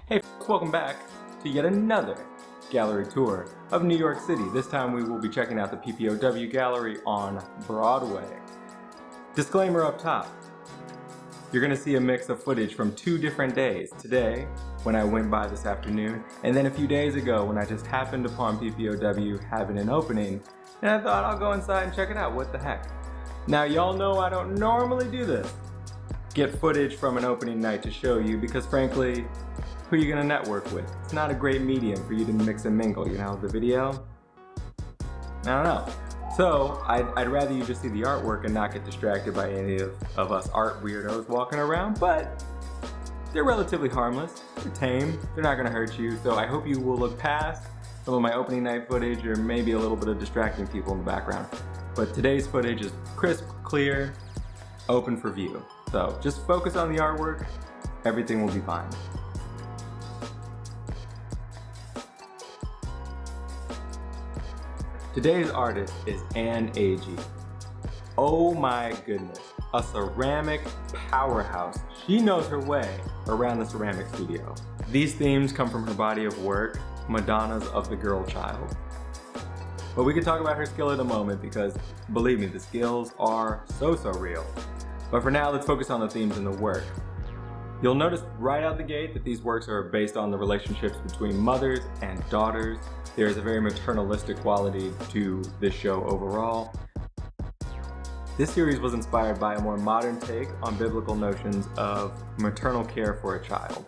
Hey folks, welcome back to yet another gallery tour of New York City. This time we will be checking out the PPOW gallery on Broadway. Disclaimer up top, you're gonna see a mix of footage from 2 different days. Today, when I went by this afternoon, and then a few days ago when I just happened upon PPOW having an opening, and I thought I'll go inside and check it out, what the heck. Now y'all know I don't normally do this, get footage from an opening night to show you, because frankly, who are you gonna network with? It's not a great medium for you to mix and mingle, you know, the video? I don't know. So, I'd rather you just see the artwork and not get distracted by any of us art weirdos walking around, but they're relatively harmless, they're tame, they're not gonna hurt you, so I hope you will look past some of my opening night footage or maybe a little bit of distracting people in the background. But today's footage is crisp, clear, open for view. So just focus on the artwork, everything will be fine. Today's artist is Agee. Oh my goodness, a ceramic powerhouse. She knows her way around the ceramic studio. These themes come from her body of work, Madonnas of the Girl Child. But we can talk about her skill in a moment because, believe me, the skills are so real. But for now, let's focus on the themes in the work. You'll notice right out the gate that these works are based on the relationships between mothers and daughters. There is a very maternalistic quality to this show overall. This series was inspired by a more modern take on biblical notions of maternal care for a child.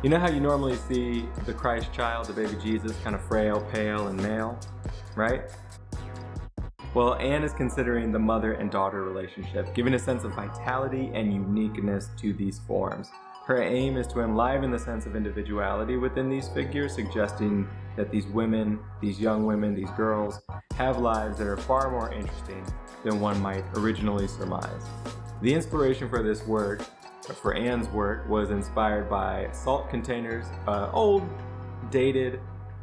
You know how you normally see the Christ child, the baby Jesus, kind of frail, pale, and male, right? Well, Anne is considering the mother and daughter relationship, giving a sense of vitality and uniqueness to these forms. Her aim is to enliven the sense of individuality within these figures, suggesting that these women, these young women, these girls, have lives that are far more interesting than one might originally surmise. The inspiration for this work, for Anne's work, was inspired by salt containers, old, dated,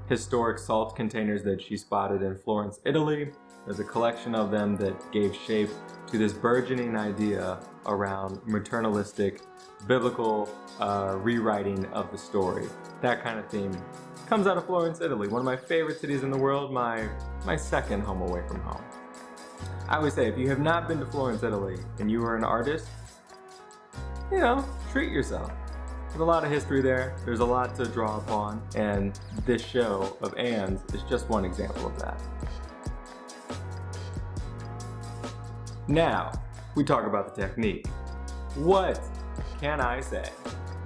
historic salt containers that she spotted in Florence, Italy. There's a collection of them that gave shape to this burgeoning idea around maternalistic, biblical rewriting of the story. That kind of theme comes out of Florence, Italy, one of my favorite cities in the world, my second home away from home. I always say, if you have not been to Florence, Italy, and you are an artist, you know, treat yourself. There's a lot of history there, there's a lot to draw upon, and this show of Anne's is just one example of that. Now, we talk about the technique. What can I say?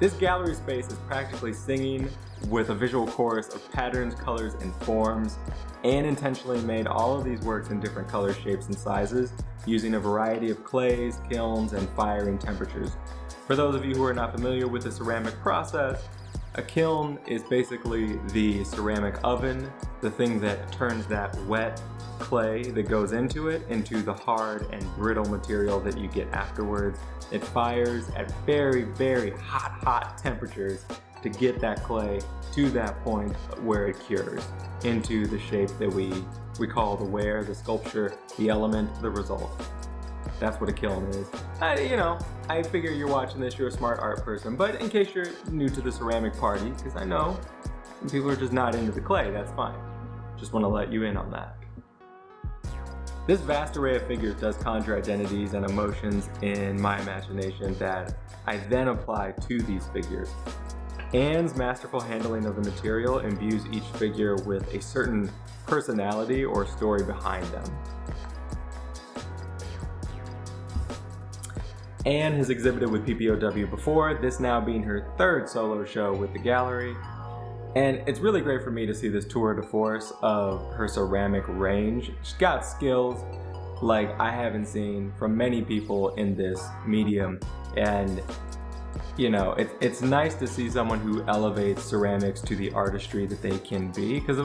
This gallery space is practically singing with a visual chorus of patterns, colors, and forms. Anne intentionally made all of these works in different colors, shapes, and sizes, using a variety of clays, kilns, and firing temperatures. For those of you who are not familiar with the ceramic process, a kiln is basically the ceramic oven, the thing that turns that wet clay that goes into it into the hard and brittle material that you get afterwards. It fires at very hot temperatures to get that clay to that point where it cures into the shape that we call the ware, the sculpture, the element, the result. That's what a kiln is. I figure you're watching this, you're a smart art person, but in case you're new to the ceramic party, because I know some people are just not into the clay, that's fine. Just want to let you in on that. This vast array of figures does conjure identities and emotions in my imagination that I then apply to these figures. Anne's masterful handling of the material imbues each figure with a certain personality or story behind them. Anne has exhibited with PPOW before, this now being her 3rd solo show with the gallery. And it's really great for me to see this tour de force of her ceramic range. She's got skills like I haven't seen from many people in this medium. And you know, it's nice to see someone who elevates ceramics to the artistry that they can be, because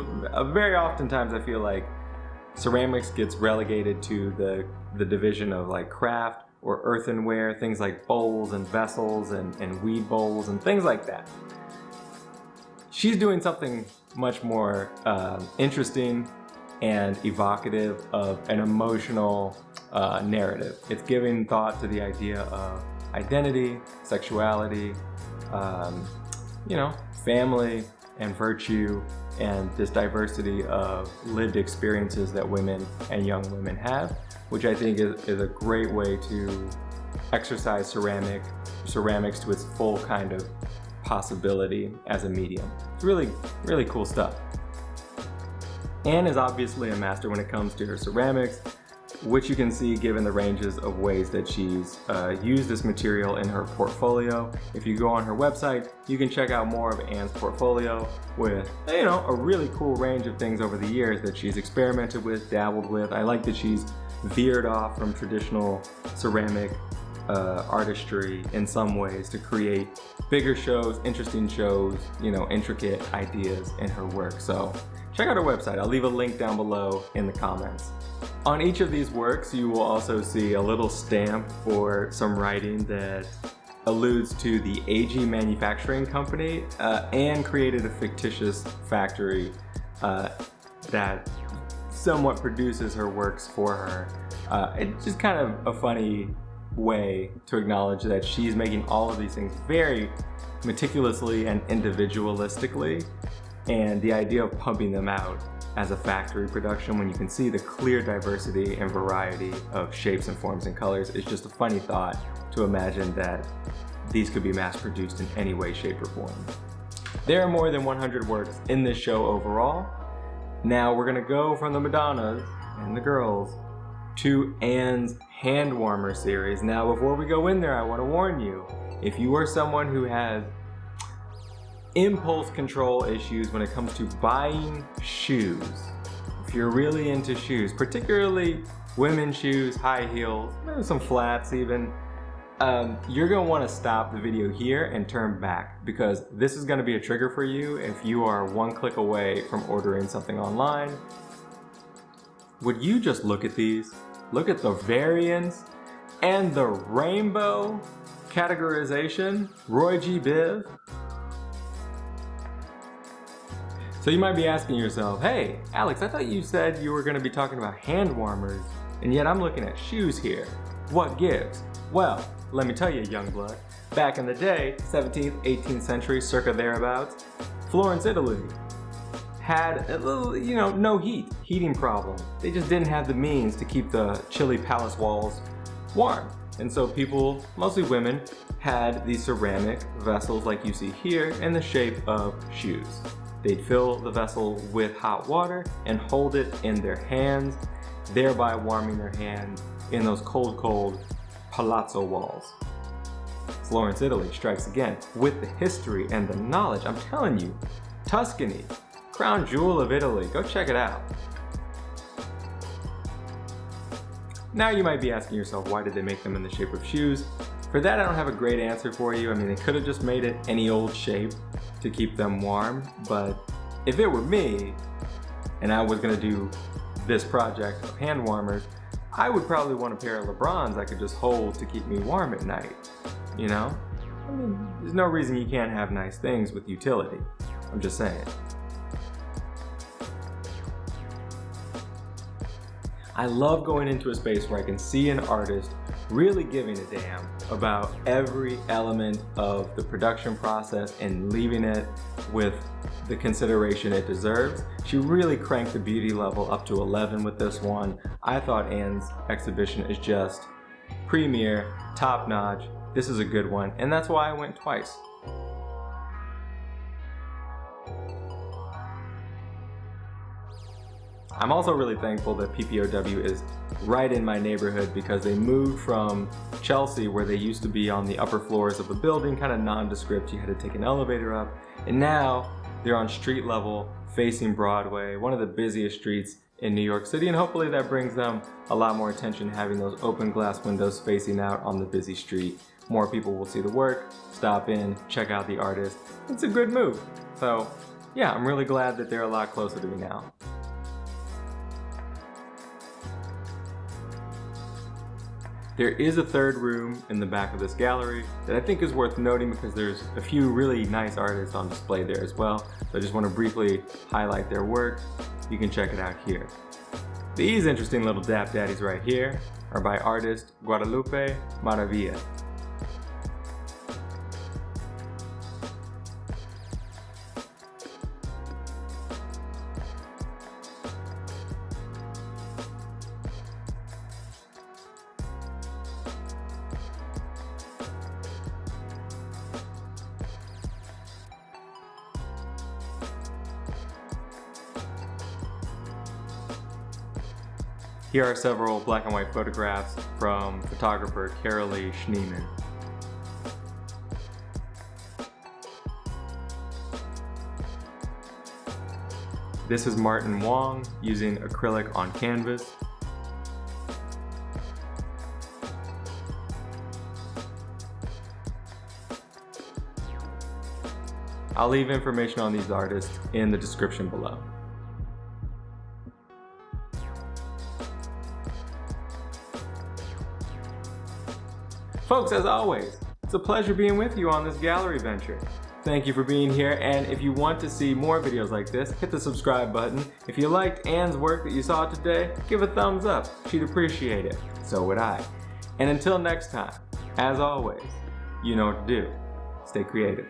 very oftentimes I feel like ceramics gets relegated to the division of like craft or earthenware, things like bowls and vessels and weed bowls and things like that. She's doing something much more interesting and evocative of an emotional narrative. It's giving thought to the idea of identity, sexuality, you know, family and virtue and this diversity of lived experiences that women and young women have, which I think is a great way to exercise ceramics to its full kind of possibility as a medium. It's really, really cool stuff. Anne is obviously a master when it comes to her ceramics, which you can see given the ranges of ways that she's used this material in her portfolio. If you go on her website, you can check out more of Anne's portfolio with, you know, a really cool range of things over the years that she's experimented with, dabbled with. I like that she's veered off from traditional ceramic artistry in some ways to create bigger shows, interesting shows, you know, intricate ideas in her work. So check out her website. I'll leave a link down below in the comments. On each of these works, you will also see a little stamp or some writing that alludes to the Agee manufacturing company. Anne created a fictitious factory that somewhat produces her works for her. It's just kind of a funny way to acknowledge that she's making all of these things very meticulously and individualistically, and the idea of pumping them out as a factory production when you can see the clear diversity and variety of shapes and forms and colors is just a funny thought to imagine that these could be mass produced in any way, shape, or form. There are more than 100 works in this show overall. Now we're gonna go from the Madonnas and the girls to Anne's hand warmer series. Now before we go in there, I want to warn you, if you are someone who has impulse control issues when it comes to buying shoes, if you're really into shoes, particularly women's shoes, high heels, maybe some flats even, you're going to want to stop the video here and turn back, because this is going to be a trigger for you if you are one click away from ordering something online. Would you just look at these? Look at the variants and the rainbow categorization, Roy G. Biv. So you might be asking yourself, hey, Alex, I thought you said you were gonna be talking about hand warmers, and yet I'm looking at shoes here. What gives? Well, let me tell you, young blood. Back in the day, 17th, 18th century, circa thereabouts, Florence, Italy, had a little, you know, no heating problem. They just didn't have the means to keep the chilly palace walls warm. And so people, mostly women, had these ceramic vessels like you see here in the shape of shoes. They'd fill the vessel with hot water and hold it in their hands, thereby warming their hands in those cold, cold palazzo walls. Florence, Italy strikes again with the history and the knowledge. I'm telling you, Tuscany, crown jewel of Italy. Go check it out. Now you might be asking yourself, why did they make them in the shape of shoes? For that, I don't have a great answer for you. I mean, they could have just made it any old shape to keep them warm, but if it were me and I was gonna do this project of hand warmers, I would probably want a pair of LeBrons I could just hold to keep me warm at night, you know? I mean, there's no reason you can't have nice things with utility. I'm just saying. I love going into a space where I can see an artist really giving a damn about every element of the production process and leaving it with the consideration it deserves. She really cranked the beauty level up to 11 with this one. I thought Anne's exhibition is just premier, top notch. This is a good one, and that's why I went twice. I'm also really thankful that PPOW is right in my neighborhood, because they moved from Chelsea, where they used to be on the upper floors of the building, kind of nondescript, you had to take an elevator up, and now they're on street level facing Broadway, one of the busiest streets in New York City, and hopefully that brings them a lot more attention, having those open glass windows facing out on the busy street. More people will see the work, stop in, check out the artist. It's a good move. So yeah, I'm really glad that they're a lot closer to me now. There is a third room in the back of this gallery that I think is worth noting, because there's a few really nice artists on display there as well. So I just want to briefly highlight their work. You can check it out here. These interesting little dap daddies right here are by artist Guadalupe Maravilla. Here are several black and white photographs from photographer Carolee Schneeman. This is Martin Wong using acrylic on canvas. I'll leave information on these artists in the description below. Folks, as always, it's a pleasure being with you on this gallery venture. Thank you for being here, and if you want to see more videos like this, hit the subscribe button. If you liked Anne's work that you saw today, give a thumbs up. She'd appreciate it. So would I. And until next time, as always, you know what to do. Stay creative.